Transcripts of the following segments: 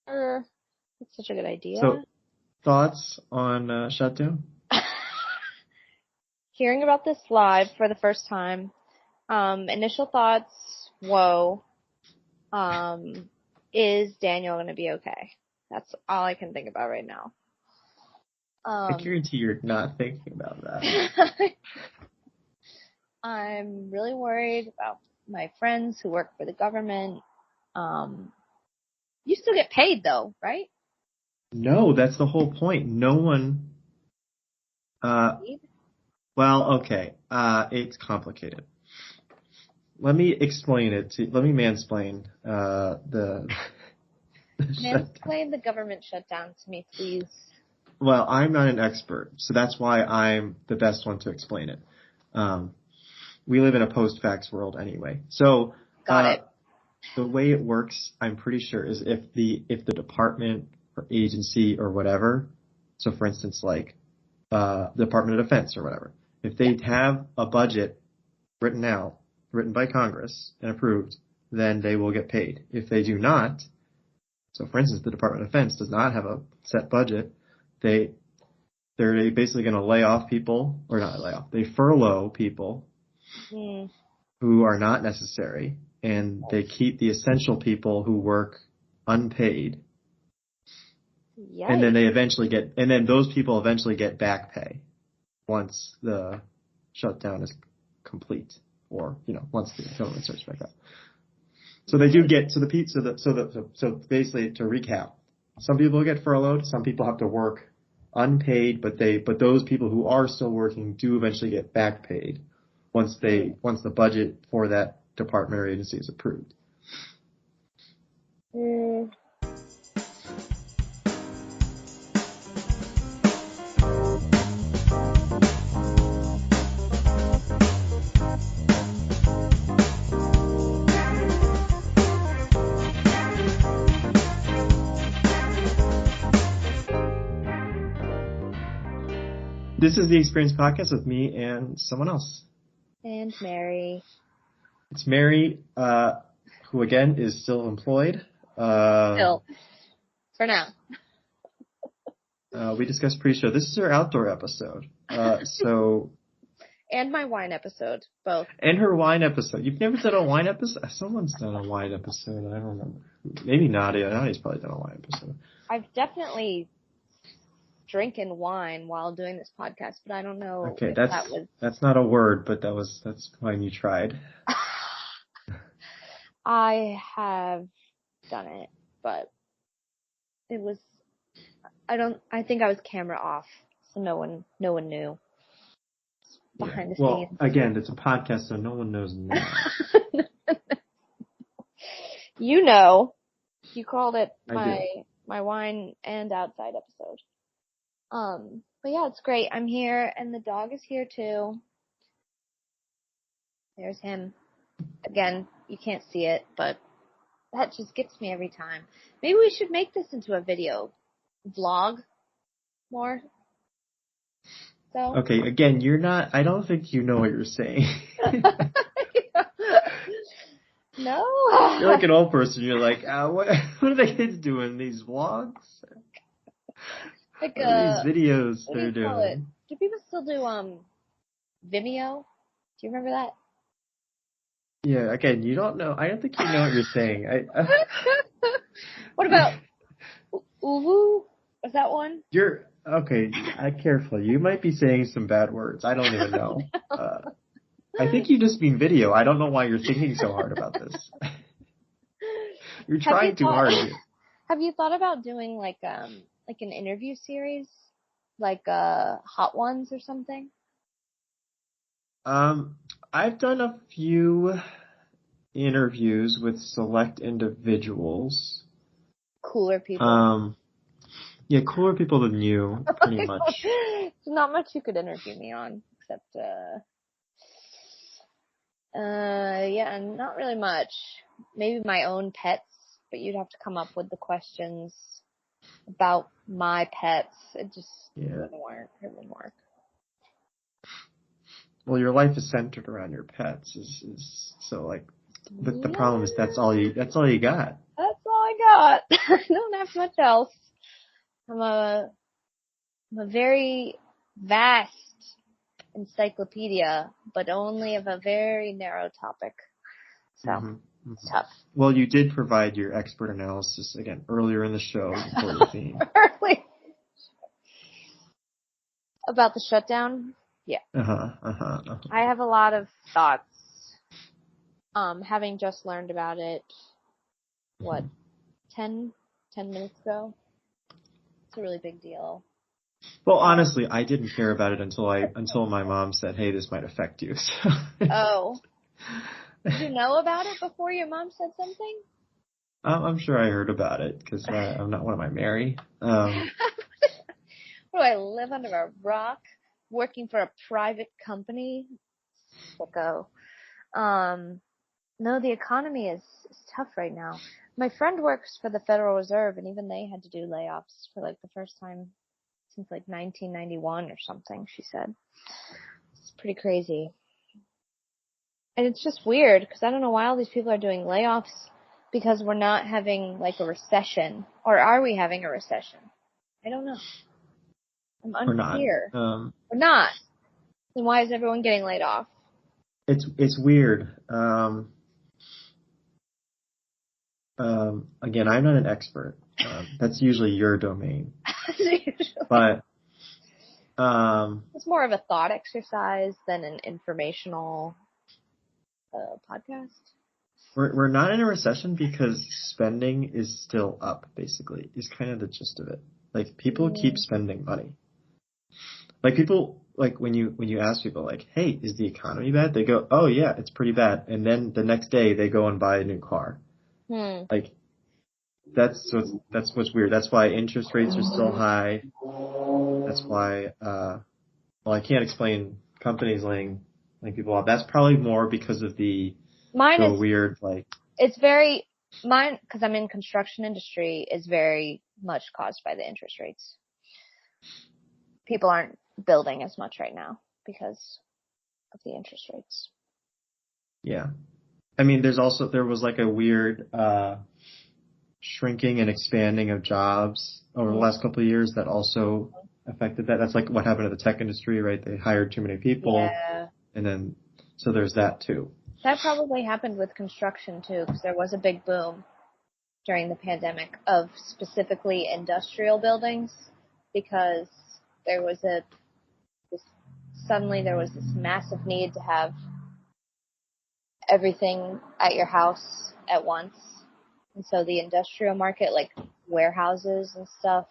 That's such a good idea. So, thoughts on shutdown? Hearing about this live for the first time, initial thoughts, whoa. Is Daniel going to be okay? That's all I can think about right now. I guarantee you're not thinking about that. I'm really worried about my friends who work for the government. You still get paid though, right? No, that's the whole point. No one. Well, okay. It's complicated. Let me explain it. Let me mansplain the. Mansplain the government shutdown to me, please. Well, I'm not an expert, so that's why I'm the best one to explain it. We live in a post-fax world anyway. So Got it. The way it works, I'm pretty sure, is if the department or agency or whatever, so for instance, like the Department of Defense or whatever, if they have a budget written by Congress and approved, then they will get paid. If they do not, so for instance, the Department of Defense does not have a set budget, they're basically going to lay off people, or not lay off, they furlough people who are not necessary, and they keep the essential people who work unpaid. Yikes. And then those people eventually get back pay once the shutdown is complete, or once the government starts back up. So they do get so basically, to recap, some people get furloughed, some people have to work unpaid, but those people who are still working do eventually get back paid once the budget for that department or agency is approved. This is the Experience Podcast with me and someone else. And Mary. It's Mary, who again is still employed. Still. For now. We discussed pre-show. This is our outdoor episode. And my wine episode, both. And her wine episode. You've never done a wine episode? Someone's done a wine episode. I don't remember. Maybe Nadia. Nadia's probably done a wine episode. I've definitely drinking wine while doing this podcast, but I don't know. Okay, that's not a word, but that's fine. You tried. I have done it, but it was. I think I was camera off, so no one knew. Behind the scenes. Well, again, it's a podcast, so no one knows now. You know, you called it my wine and outside episode. But yeah, it's great. I'm here, and the dog is here too. There's him. Again, you can't see it, but that just gets me every time. Maybe we should make this into a video vlog more. So. Okay, again, I don't think you know what you're saying. No. You're like an old person. You're like, what are the kids doing? These vlogs? Like these videos they're doing. Do people still do Vimeo? Do you remember that? Yeah, again, you don't know. I don't think you know what you're saying. What about Uvu? Was that one? You're okay. Carefully. You might be saying some bad words. I don't even know. I think you just mean video. I don't know why you're thinking so hard about this. You're trying too hard. Have you thought about doing like an interview series, like Hot Ones or something? I've done a few interviews with select individuals. Cooler people. Yeah, cooler people than you, pretty much. There's not much you could interview me on, except, yeah, not really much. Maybe my own pets, but you'd have to come up with the questions about my pets. It just wouldn't work. It wouldn't work. Well, your life is centered around your pets, is so like. But the problem is that's all you got. That's all I I got. I don't have much else. I'm a very vast encyclopedia, but only of a very narrow topic. So it's tough. Well, you did provide your expert analysis again earlier in the show before the theme. Early. About the shutdown? Yeah. I have a lot of thoughts. Having just learned about it, 10 minutes ago? It's a really big deal. Well, honestly, I didn't care about it until my mom said, "Hey, this might affect you." So. Oh. Did you know about it before your mom said something? I'm sure I heard about it because I'm not one of my Mary. What do I live under a rock? Working for a private company? Sicko. No, the economy is tough right now. My friend works for the Federal Reserve, and even they had to do layoffs for like the first time since like 1991 or something, she said. It's pretty crazy. And it's just weird because I don't know why all these people are doing layoffs because we're not having like a recession. Or are we having a recession? I don't know. I'm unclear. We're not. Then why is everyone getting laid off? It's weird. Again, I'm not an expert. That's usually your domain. But it's more of a thought exercise than an informational podcast. We're not in a recession because spending is still up, basically, is kind of the gist of it. Like, people keep spending money. Like, people, like, when you ask people, like, hey, is the economy bad? They go, oh, yeah, it's pretty bad. And then the next day, they go and buy a new car. Like, that's what's weird. That's why interest rates are still high. That's why, well, I can't explain companies laying people off. That's probably more because of the weird, like. It's very, because I'm in construction industry, is very much caused by the interest rates. People aren't building as much right now because of the interest rates. Yeah. I mean, there was like a weird, shrinking and expanding of jobs over the last couple of years that also affected that. That's like what happened to the tech industry, right? They hired too many people. Yeah. And then, so there's that too. That probably happened with construction too, because there was a big boom during the pandemic of specifically industrial buildings, because there was suddenly there was this massive need to have everything at your house at once. And so the industrial market, like warehouses and stuff,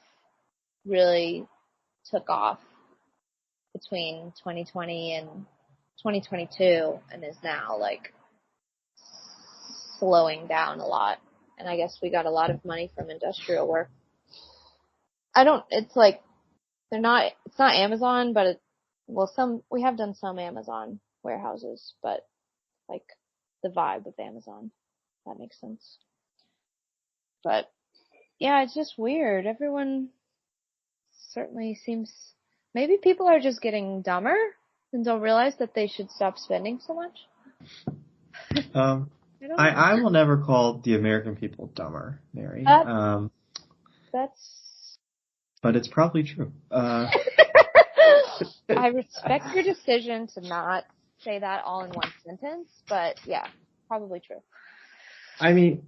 really took off between 2020 and 2022 and is now like slowing down a lot. And I guess we got a lot of money from industrial work. It's not Amazon, but we have done some Amazon warehouses, but like the vibe of Amazon, if that makes sense. But yeah, it's just weird. Everyone certainly seems, maybe people are just getting dumber and don't realize that they should stop spending so much. I will never call the American people dumber, Mary. But it's probably true. I respect your decision to not say that all in one sentence, but yeah, probably true. I mean,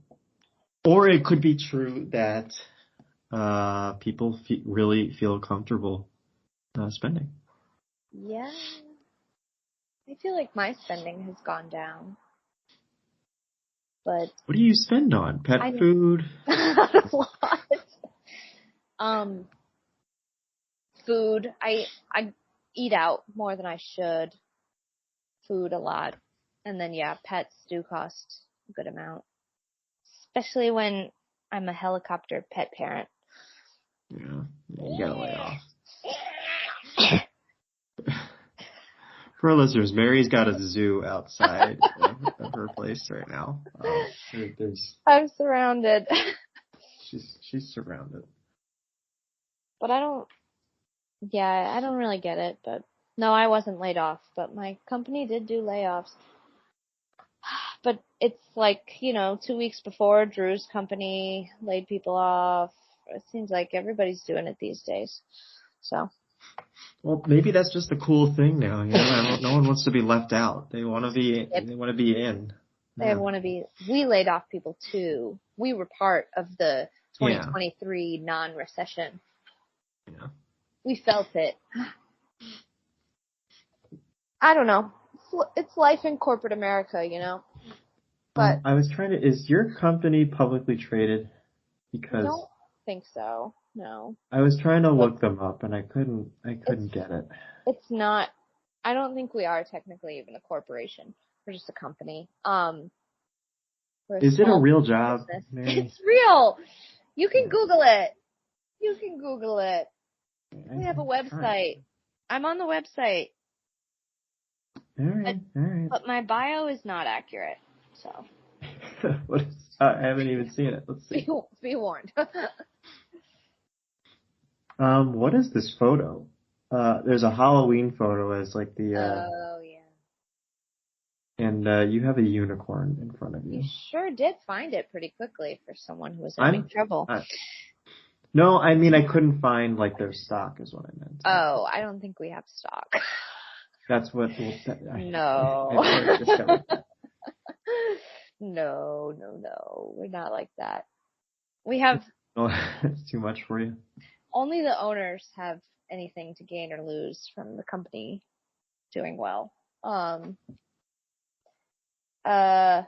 or it could be true that people really feel comfortable spending. Yeah. I feel like my spending has gone down. But what do you spend on? Pet food? A lot. Food. I eat out more than I should. Food a lot. And then yeah, pets do cost a good amount. Especially when I'm a helicopter pet parent. Yeah, you gotta lay off. For our listeners, Mary's got a zoo outside of her place right now. I'm surrounded. She's surrounded. But I don't really get it. But no, I wasn't laid off. But my company did do layoffs. but it's like, 2 weeks before Drew's company laid people off. It seems like everybody's doing it these days. So. Well, maybe that's just a cool thing now. No one wants to be left out. They want to be. Yep. They want to be in. They want to be. We laid off people too. We were part of the 2023 non-recession. Yeah. We felt it. I don't know. It's life in corporate America, But I was trying to. Is your company publicly traded? I Because don't think so. No. I was trying to look them up and I couldn't get it. It's not. I don't think we are technically even a corporation. We're just a company. Is it a real job, Mary? It's real. You can Google it. We have a website. I'm on the website. All right. But my bio is not accurate, so. What is? I haven't even seen it. Let's see. Be warned. What is this photo? There's a Halloween photo as like the. Oh yeah. And you have a unicorn in front of you. You sure did find it pretty quickly for someone who was having trouble. No, I mean I couldn't find like their stock is what I meant. Oh, I don't think we have stock. That's what. No. No. We're not like that. We have. Oh, it's too much for you. Only the owners have anything to gain or lose from the company doing well. Yeah,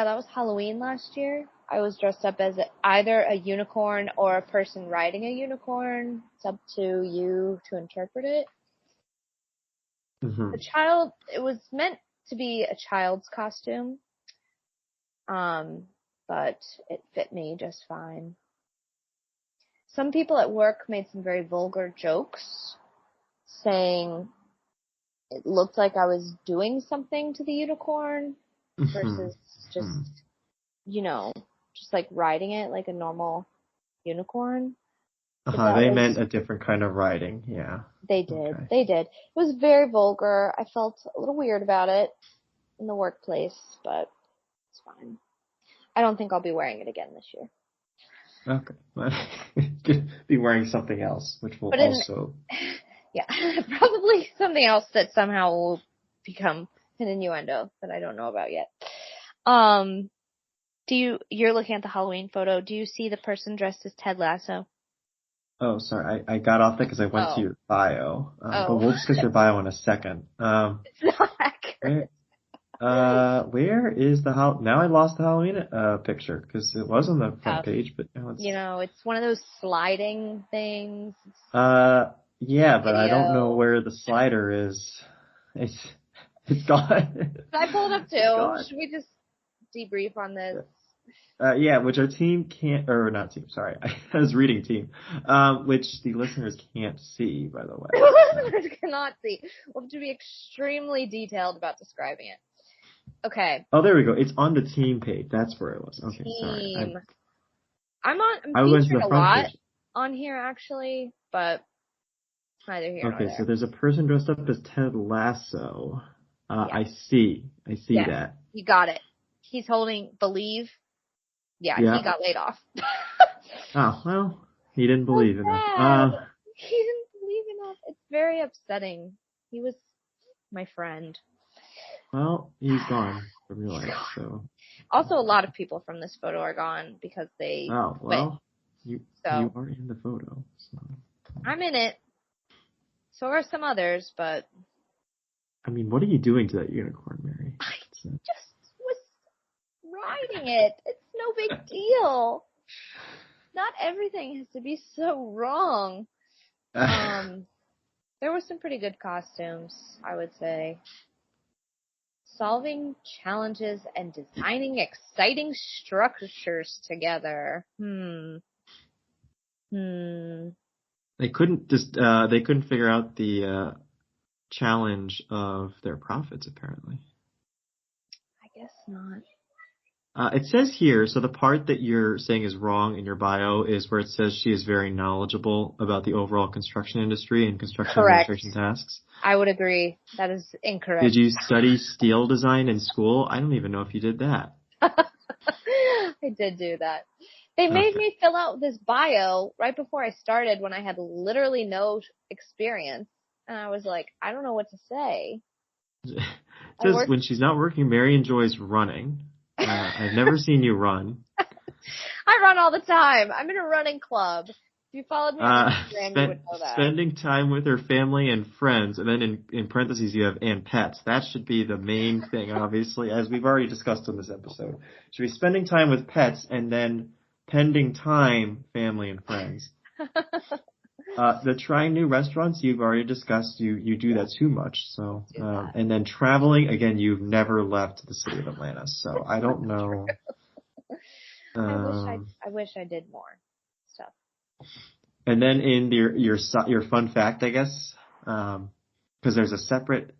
that was Halloween last year. I was dressed up as either a unicorn or a person riding a unicorn. It's up to you to interpret it. Mm-hmm. It was meant to be a child's costume. But it fit me just fine. Some people at work made some very vulgar jokes saying it looked like I was doing something to the unicorn versus just, just like riding it like a normal unicorn. They meant a different kind of riding, yeah. They did. It was very vulgar. I felt a little weird about it in the workplace, but it's fine. I don't think I'll be wearing it again this year. Okay. Be wearing something else, which will also... Yeah, probably something else that somehow will become an innuendo that I don't know about yet. You're looking at the Halloween photo. Do you see the person dressed as Ted Lasso? Oh, sorry. I got off that because I went to your bio. But we'll discuss your bio in a second. It's not accurate. Where is now I lost the Halloween picture because it was on the front page, but now it's... it's one of those sliding things. Yeah, but I don't know where the slider is. It's gone. I pulled up too. Should we just debrief on this? Yeah, which our team can't, or not team, sorry. I was reading team, which the listeners can't see, by the way. The listeners cannot see. We'll have to be extremely detailed about describing it. Okay. Oh, there we go. It's on the team page. That's where it was. Okay, team. sorry. I'm featured a lot on here actually, but neither here nor there. Okay, so there's a person dressed up as Ted Lasso. Yeah. I see that. You got it. He's holding Believe. Yeah, he got laid off. Oh, well, he didn't believe enough. He didn't believe enough. It's very upsetting. He was my friend. Well, he's gone from your life, so. Also, a lot of people from this photo are gone because they well, you are in the photo. So. I'm in it. So are some others, but... I mean, what are you doing to that unicorn, Mary? I just was riding it. It's no big deal. Not everything has to be so wrong. There were some pretty good costumes, I would say. Solving challenges and designing exciting structures together. They couldn't figure out the challenge of their profits, apparently. I guess not. It says here, so the part that you're saying is wrong in your bio is where it says she is very knowledgeable about the overall construction industry and construction Correct. administration tasks. I would agree. That is Did incorrect. you study steel design in school? I don't even know if you did that. I did do that. They made Okay. me fill out this bio right before I started when I had literally no experience. And I was like, I don't know what to say. It I says worked. when she's not working, Mary enjoys running. I've never seen you run. I run all the time. I'm in a running club. If you followed me on Instagram, you would know that. Spending time with her family and friends, and then in parentheses you have and pets. That should be the main thing, obviously, as we've already discussed in this episode. Should be spending time with pets and then pending time, family and friends. The trying new restaurants you've already discussed. You do that too much. So, and then traveling again. You've never left the city of Atlanta, so I don't know. I wish I did more stuff. And then in your fun fact, I guess, because there's a separate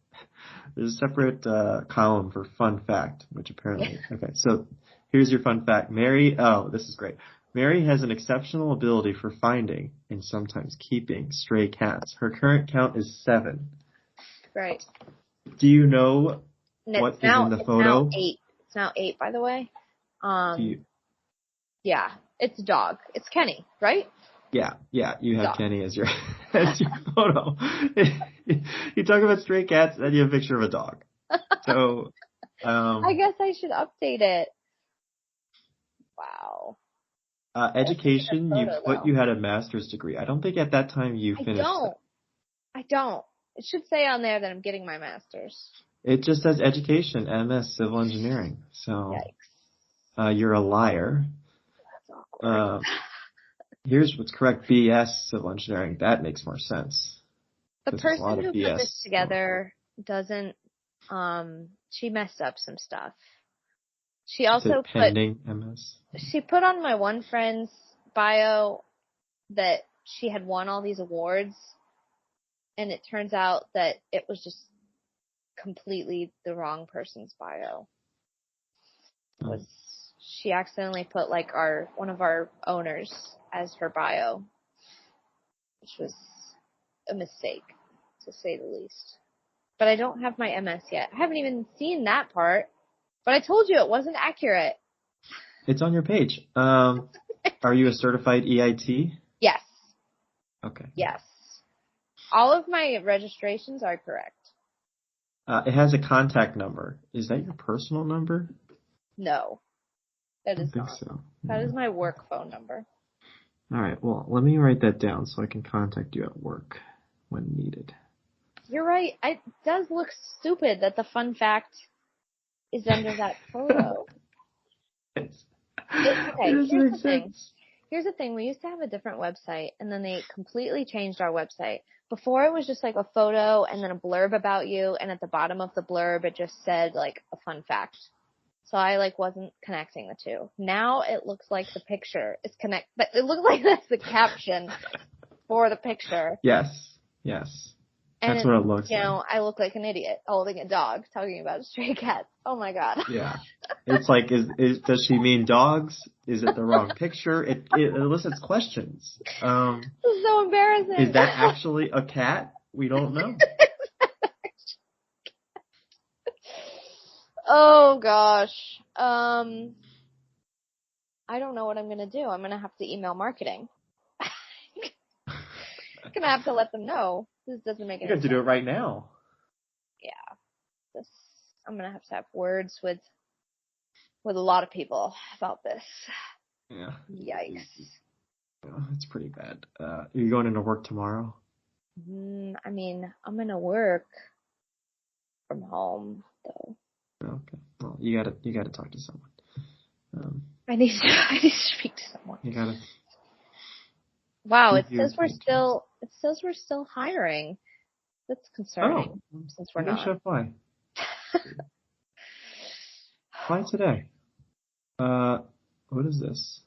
column for fun fact, which apparently okay. So here's your fun fact. This is great. Mary has an exceptional ability for finding and sometimes keeping stray cats. Her current count is 7. Right. Do you know And what is in the photo? Now 8. It's now 8, by the way. You, Yeah, it's a dog. It's Kenny, right? yeah, you have Dog. Kenny as your photo. You talk about stray cats, and you have a picture of a dog. So, I guess I should update it. Wow. Education, you put though. you had a master's degree. I don't think at that time you finished that. I don't. It should say on there that I'm getting my master's. It just says education, MS, civil engineering. So, Yikes. you're a liar. That's awkward. Here's what's correct, BS, civil engineering. That makes more sense. The person who BS put this together doesn't, she messed up some stuff. She also pending MS. She put on my one friend's bio that she had won all these awards, and it turns out that it was just completely the wrong person's bio. She accidentally put like one of our owners as her bio, which was a mistake, to say the least. But I don't have my MS yet. I haven't even seen that part. But I told you it wasn't accurate. It's on your page. Are you a certified EIT? Yes. Okay. Yes. All of my registrations are correct. It has a contact number. Is that your personal number? No. That is I think not. so. That is my work phone number. All right. Well, let me write that down so I can contact you at work when needed. You're right. It does look stupid that the fun fact is under that photo. Okay, Here's the thing. Here's the thing. We used to have a different website, and then they completely changed our website. Before, it was just like a photo and then a blurb about you, and at the bottom of the blurb, it just said like a fun fact. So I wasn't connecting the two. Now it looks like the picture is but it looks like that's the caption for the picture. Yes. And that's what it looks like. I look like an idiot holding a dog talking about a stray cat. Oh my god. Yeah. It's like, does she mean dogs? Is it the wrong picture? It elicits questions. This is so embarrassing. Is that actually a cat? We don't know. Oh gosh. I don't know what I'm gonna do. I'm gonna have to email marketing. I'm gonna have to let them know. This doesn't make any sense. You have to do it right now. Yeah. I'm gonna have words with a lot of people about this. Yeah. Yikes. It's pretty bad. Are you going into work tomorrow? I mean, I'm gonna work from home though. Okay. Well, you gotta talk to someone. I need to speak to someone. You gotta. Wow, it says we're still hiring. That's concerning. Since we're not. Should apply. Apply today. What is this?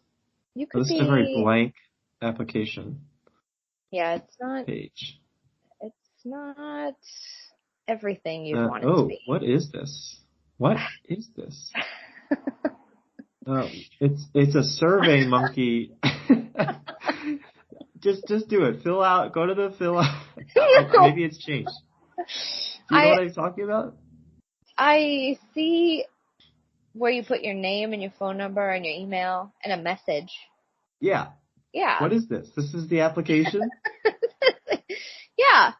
This is a very blank application. Yeah, it's not. Page. It's not everything you want it to be. What is this? What is this? It's a survey monkey. Just do it. Fill out. Go to the fill out. No. Maybe it's changed. Do you know I what I'm talking about? I see where you put your name and your phone number and your email and a message. Yeah. Yeah. What is this? This is the application? Yeah.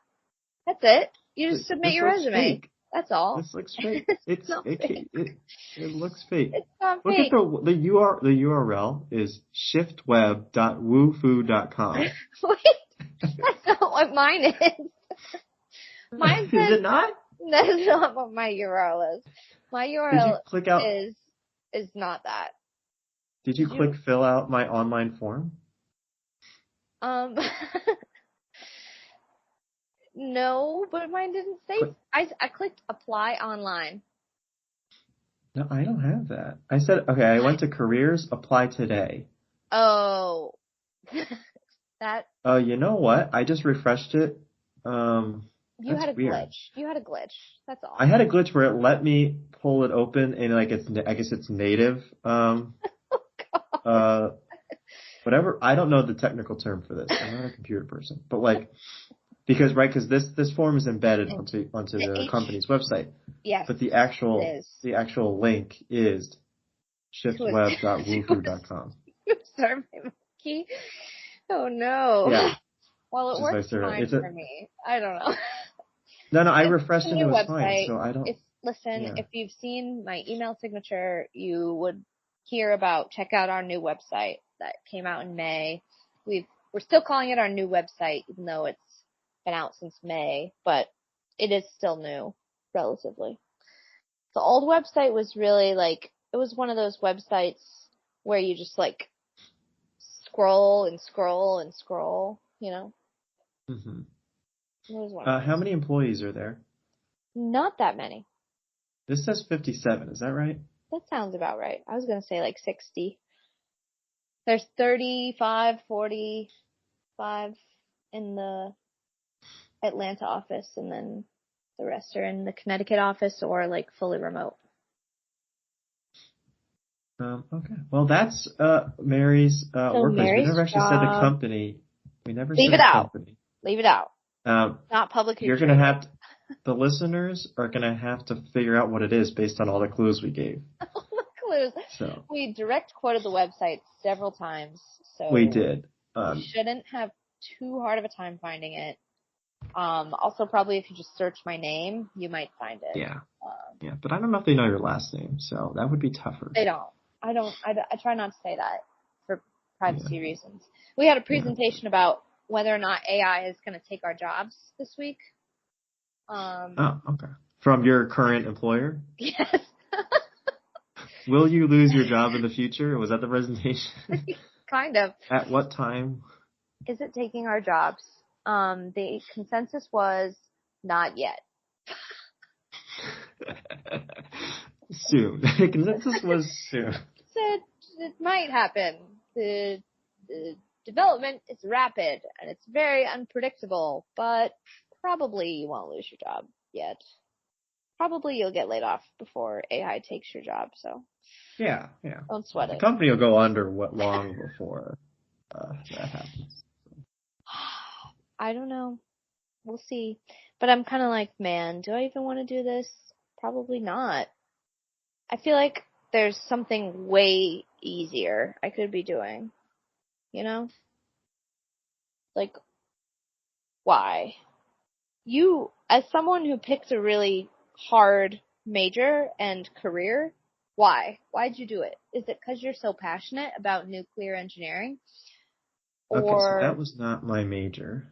That's it. You just submit This your looks resume. fake. That's all. This looks fake. It's not fake. It looks fake. It's not Look at fake. the URL is shiftweb.woofu.com. Wait, that's not what mine is. Mine Is says it not? that's not what my URL is. My Did you URL click out? is not that. Did you click fill out my online form? Um, no, but mine didn't say. Click. I clicked apply online. No, I don't have that. I said, okay, I went to careers, apply today. Oh, that You know what? I just refreshed it. you That's had a weird. glitch. You had a glitch. That's all. I had a glitch where it let me pull it open and like I guess it's native. Uh, whatever. I don't know the technical term for this. I'm not a computer person, but like, because this form is embedded onto the company's website. Yes. But the It is. actual link is shiftweb.woofu.com. Survey monkey. Oh no. Yeah. Well, it Just works fine for me. I don't know. No, I It's refreshed a and it new was fine. website. So I don't. Listen, Yeah. if you've seen my email signature, you would hear about check out our new website that came out in May. We're still calling it our new website, even though it's been out since May, but it is still new, relatively. The old website was really like, it was one of those websites where you just like scroll and scroll and scroll, you know? Mm-hmm. It was one of those. How many employees are there? Not that many. This says 57. Is that right? That sounds about right. I was going to say like 60. There's 35, 45 in the Atlanta office, and then the rest are in the Connecticut office or like fully remote. Okay. Well, that's Mary's So workplace. We Mary's never actually said the job. company. We never Leave said it the out. company. Leave it out. Um, Not publicly you're traded. gonna have to, the listeners are gonna have to figure out what it is based on all the clues we gave. Clues. So We direct quoted the website several times, so we did. you shouldn't have too hard of a time finding it. Also probably if you just search my name, you might find it. Yeah. Yeah, but I don't know if they know your last name, so that would be tougher. They don't. I try not to say that for privacy reasons. We had a presentation about whether or not AI is going to take our jobs this week. Oh, okay. From your current employer? Yes. Will you lose your job in the future? Was that the presentation? Kind of. At what time? Is it taking our jobs? The consensus was not yet. Soon. The consensus was soon. Said it might happen. The development is rapid and it's very unpredictable, but probably you won't lose your job yet. Probably you'll get laid off before AI takes your job, so. Yeah. Don't sweat it. The company will go under long before that happens. I don't know. We'll see. But I'm kind of like, man, do I even want to do this? Probably not. I feel like there's something way easier I could be doing. You know? Like, why? You, as someone who picked a really hard major and career, why? Why'd you do it? Is it because you're so passionate about nuclear engineering? Okay, so Or that was not my major.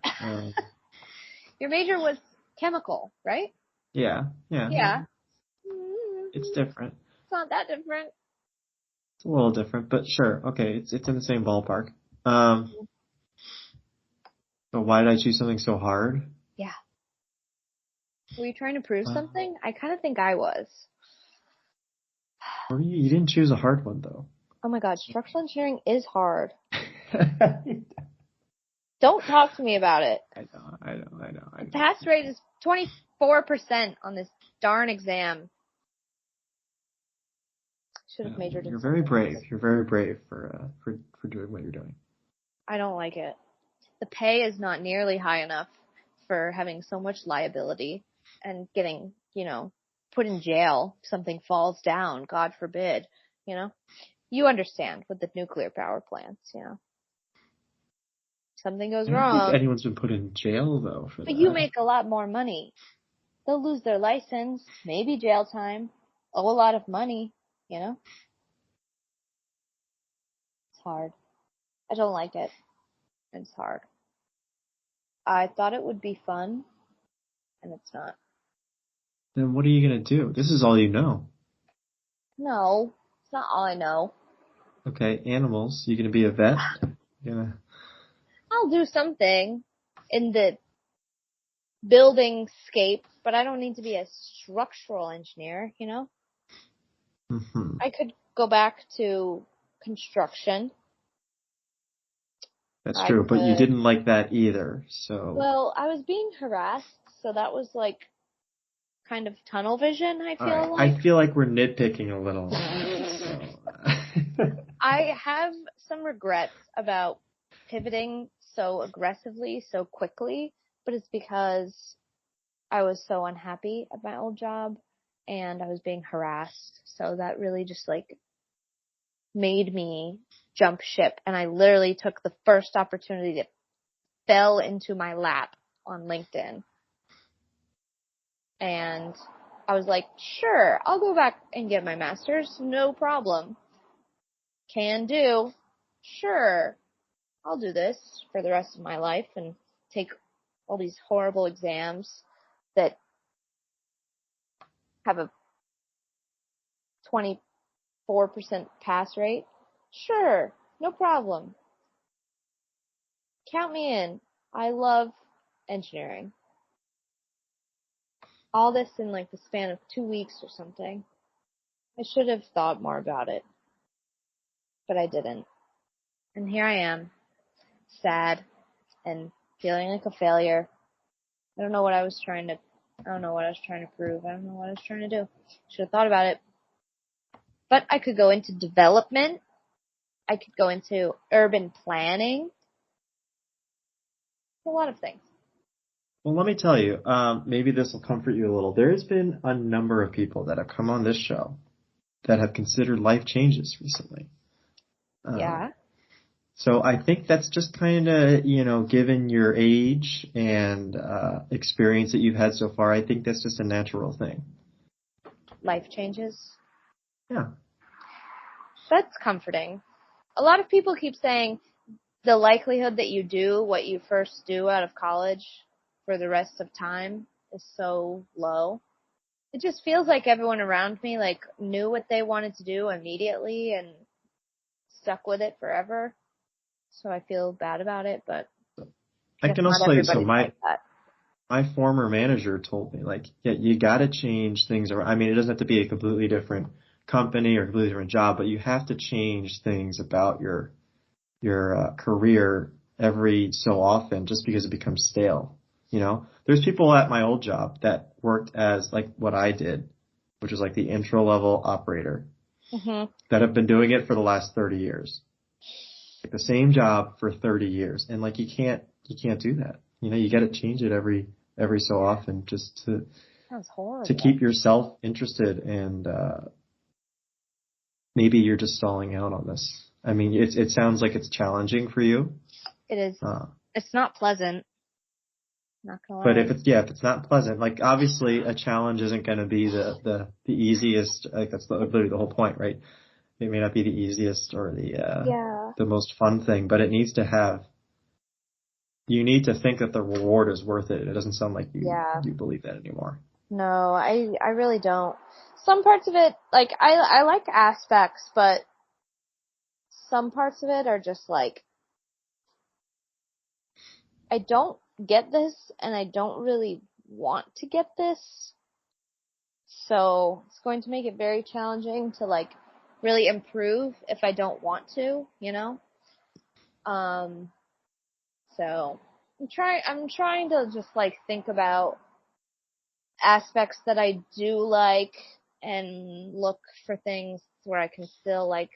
your major was chemical, right? Yeah. It's It's different. not that different. It's a little different, but sure. Okay, it's in the same ballpark. But why did I choose something so hard? Yeah. Were you trying to prove something? I kind of think I was. You didn't choose a hard one though. Oh my god, structural engineering is hard. Don't talk to me about it. I know. The pass rate is 24% on this darn exam. Should have majored in You're very something brave. else. You're very brave for doing what you're doing. I don't like it. The pay is not nearly high enough for having so much liability and getting, put in jail if something falls down, God forbid, you know? You understand with the nuclear power plants, Something goes I don't think wrong, anyone's been put in jail though for but you that. make a lot more money. They'll lose their license, maybe jail time, owe a lot of money, It's hard. I don't like it. It's hard. I thought it would be fun, and it's not. Then what are you gonna do? This is all you know. No, it's not all I know. Okay, animals. You gonna be a vet? You gonna I'll do something in the building scape, but I don't need to be a structural engineer, hmm I could go back to construction. That's I true, but you could, didn't like that either, so. well, I was being harassed, so that was like kind of tunnel vision, I Alright, feel like. I feel like we're nitpicking a little. So. I have some regrets about pivoting so aggressively, so quickly, but it's because I was so unhappy at my old job and I was being harassed. So that really just like made me jump ship. And I literally took the first opportunity that fell into my lap on LinkedIn. And I was like, sure, I'll go back and get my master's. No problem. Can do. Sure, I'll do this for the rest of my life and take all these horrible exams that have a 24% pass rate. Sure, no problem. Count me in. I love engineering. All this in like the span of 2 weeks or something. I should have thought more about it, but I didn't. And here I am, sad and feeling like a failure. I don't know what I was trying to prove. I don't know what I was trying to do. Should have thought about it. But I could go into development. I could go into urban planning. A lot of things. Well, let me tell you, maybe this will comfort you a little. There's been a number of people that have come on this show that have considered life changes recently. Yeah. So I think that's just kind of, given your age and experience that you've had so far, I think that's just a natural thing. Life changes. Yeah. That's comforting. A lot of people keep saying the likelihood that you do what you first do out of college for the rest of time is so low. It just feels like everyone around me like knew what they wanted to do immediately and stuck with it forever. So I feel bad about it, but I I guess can not also tell you, so everybody's like that. my former manager told me, like, yeah, you got to change things around. I mean, it doesn't have to be a completely different company or a completely different job, but you have to change things about your career every so often just because it becomes stale. There's people at my old job that worked as like what I did, which was like the intro level operator Mhm. that have been doing it for the last 30 years. Like the same job for 30 years. And like you can't do that. You got to change it every so often just Sounds to horrible. keep yourself interested and maybe you're just stalling out on this. I mean, it sounds like it's challenging for you. It is. Uh, It's not pleasant. Not gonna But lie. if it's not pleasant, like obviously a challenge isn't going to be the easiest. Like that's literally the whole point, right? It may not be the easiest or Yeah. the most fun thing, but it needs to have. You need to think that the reward is worth it. It doesn't sound like Yeah. you believe that anymore. No, I really don't. Some parts of it, like I like aspects, but some parts of it are just like I don't get this and I don't really want to get this. So it's going to make it very challenging to like really improve if I don't want to. Um, so I'm trying to just like think about aspects that I do like and look for things where I can still like,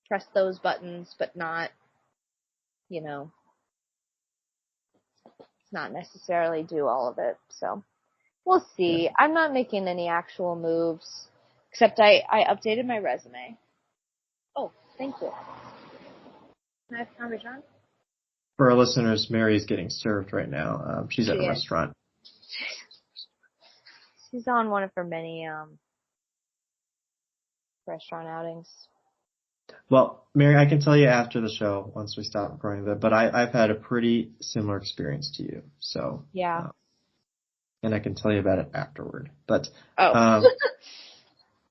press those buttons, but not, not necessarily do all of it. So we'll see. Yeah. I'm not making any actual moves, except I updated my resume. Oh, thank you. Can I have Parmesan? For our listeners, Mary is getting served right now. She's She at a is. restaurant. She's on one of her many restaurant outings. Well, Mary, I can tell you after the show, once we stop recording that, but I've had a pretty similar experience to you. So, Yeah. and I can tell you about it afterward. But, Oh.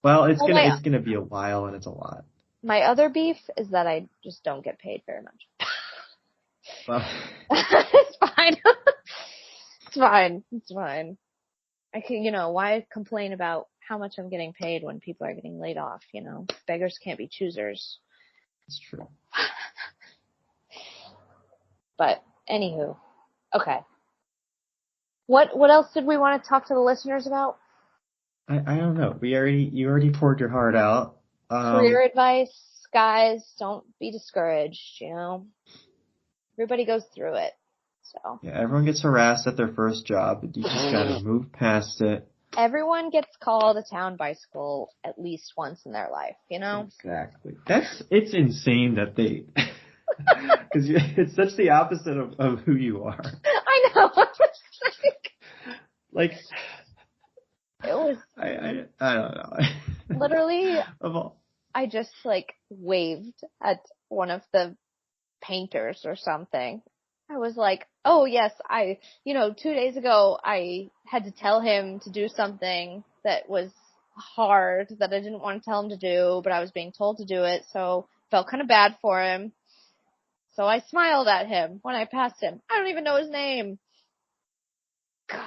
well, it's Well, gonna be a while and it's a lot. my other beef is that I just don't get paid very much. Well, It's fine. It's fine. It's fine. I can, why complain about how much I'm getting paid when people are getting laid off, Beggars can't be choosers. it's true. But anywho, okay. What else did we want to talk to the listeners about? I don't know. You already poured your heart out. Career advice, guys, don't be discouraged, Everybody goes through it. So Yeah, everyone gets harassed at their first job, but you just gotta move past it. everyone gets called a town bicycle at least once in their life, Exactly. It's insane that they, because it's such the opposite of who you are. I know. Like, It was I don't know. literally, Of all. I just waved at one of the painters or something. I was like, oh yes, 2 days ago I had to tell him to do something that was hard that I didn't want to tell him to do, but I was being told to do it, so felt kind of bad for him. So I smiled at him when I passed him. I don't even know his name. God,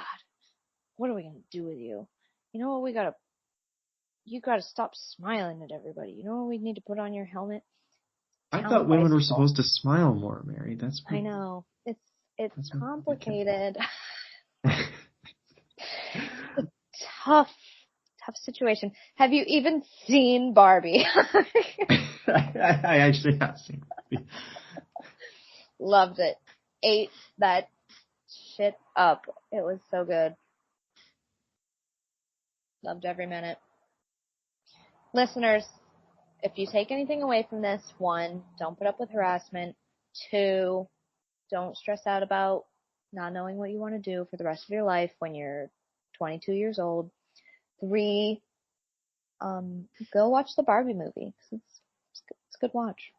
what are we gonna do with you? You know what you gotta stop smiling at everybody. You know what we need to put on your helmet? I Town thought women were bicycle. supposed to smile more, Mary. I know. It's that's complicated. Tough situation. Have you even seen Barbie? I actually have seen it. Loved it. Ate that shit up. It was so good. Loved every minute. Listeners, if you take anything away from this, 1, don't put up with harassment. 2, don't stress out about not knowing what you want to do for the rest of your life when you're 22 years old. 3, go watch the Barbie movie. It's a good watch.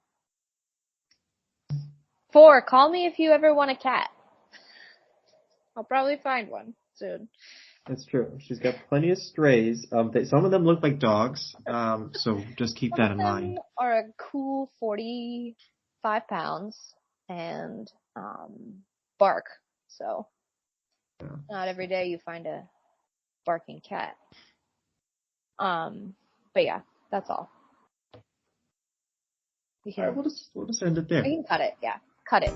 4, call me if you ever want a cat. I'll probably find one soon. That's true. She's got plenty of strays. Some of them look like dogs. So just keep that in mind. Are a cool 45 pounds and bark. So not every day you find a barking cat. But yeah, that's all. All right, we'll just end it there. We can cut it. Yeah, cut it.